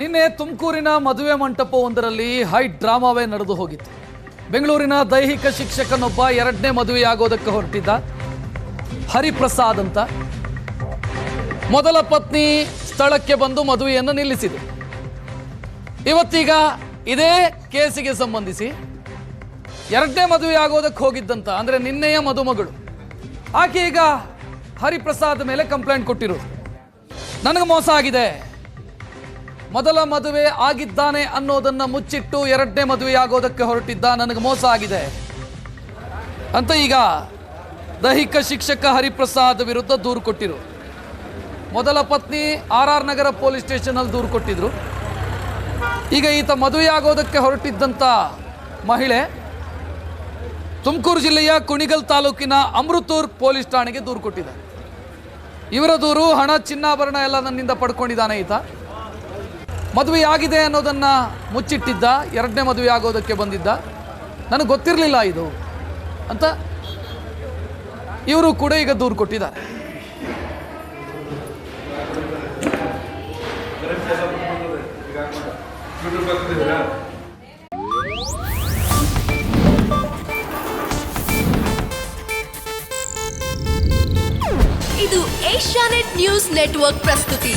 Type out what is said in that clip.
ನಿನ್ನೆ ತುಮಕೂರಿನ ಮದುವೆ ಮಂಟಪವೊಂದರಲ್ಲಿ ಹೈ ಡ್ರಾಮಾವೇ ನಡೆದು ಹೋಗಿತ್ತು. ಬೆಂಗಳೂರಿನ ದೈಹಿಕ ಶಿಕ್ಷಕನೊಬ್ಬ ಎರಡನೇ ಮದುವೆಯಾಗೋದಕ್ಕೆ ಹೊರಟಿದ್ದ ಹರಿಪ್ರಸಾದ್ ಅಂತ. ಮೊದಲ ಪತ್ನಿ ಸ್ಥಳಕ್ಕೆ ಬಂದು ಮದುವೆಯನ್ನು ನಿಲ್ಲಿಸಿದ್ರು. ಇವತ್ತೀಗ ಇದೇ ಕೇಸಿಗೆ ಸಂಬಂಧಿಸಿ ಎರಡನೇ ಮದುವೆ ಆಗೋದಕ್ಕೆ ಹೋಗಿದ್ದಂತ ಅಂದರೆ ನಿನ್ನೆಯ ಮದುಮಗಳು ಆಕೆ ಈಗ ಹರಿಪ್ರಸಾದ್ ಮೇಲೆ ಕಂಪ್ಲೇಂಟ್ ಕೊಟ್ಟಿರೋದು. ನನಗೆ ಮೋಸ ಆಗಿದೆ, ಮೊದಲ ಮದುವೆ ಆಗಿದ್ದಾನೆ ಅನ್ನೋದನ್ನು ಮುಚ್ಚಿಟ್ಟು ಎರಡನೇ ಮದುವೆ ಆಗೋದಕ್ಕೆ ಹೊರಟಿದ್ದ, ನನಗೆ ಮೋಸ ಆಗಿದೆ ಅಂತ ಈಗ ದೈಹಿಕ ಶಿಕ್ಷಕ ಹರಿಪ್ರಸಾದ್ ವಿರುದ್ಧ ದೂರು ಕೊಟ್ಟಿರು. ಮೊದಲ ಪತ್ನಿ RR ನಗರ ಪೊಲೀಸ್ ಸ್ಟೇಷನಲ್ಲಿ ದೂರು ಕೊಟ್ಟಿದ್ರು. ಈಗ ಈತ ಮದುವೆ ಆಗೋದಕ್ಕೆ ಹೊರಟಿದ್ದಂಥ ಮಹಿಳೆ ತುಮಕೂರು ಜಿಲ್ಲೆಯ ಕುಣಿಗಲ್ ತಾಲೂಕಿನ ಅಮೃತೂರ್ ಪೊಲೀಸ್ ಠಾಣೆಗೆ ದೂರು ಕೊಟ್ಟಿದ್ದಾರೆ. ಇವರ ದೂರು, ಹಣ ಚಿನ್ನಾಭರಣ ಎಲ್ಲ ನನ್ನಿಂದ ಪಡ್ಕೊಂಡಿದ್ದಾನೆ ಈತ, ಮದುವೆ ಆಗಿದೆ ಅನ್ನೋದನ್ನು ಮುಚ್ಚಿಟ್ಟಿದ್ದ, ಎರಡನೇ ಮದುವೆ ಆಗೋದಕ್ಕೆ ಬಂದಿದ್ದ, ನನಗೆ ಗೊತ್ತಿರಲಿಲ್ಲ ಇದು ಅಂತ ಇವರು ಕೂಡ ಈಗ ದೂರು ಕೊಟ್ಟಿದ್ದಾರೆ. ಇದು ಏಷ್ಯಾನೆಟ್ ನ್ಯೂಸ್ ನೆಟ್ವರ್ಕ್ ಪ್ರಸ್ತುತಿ.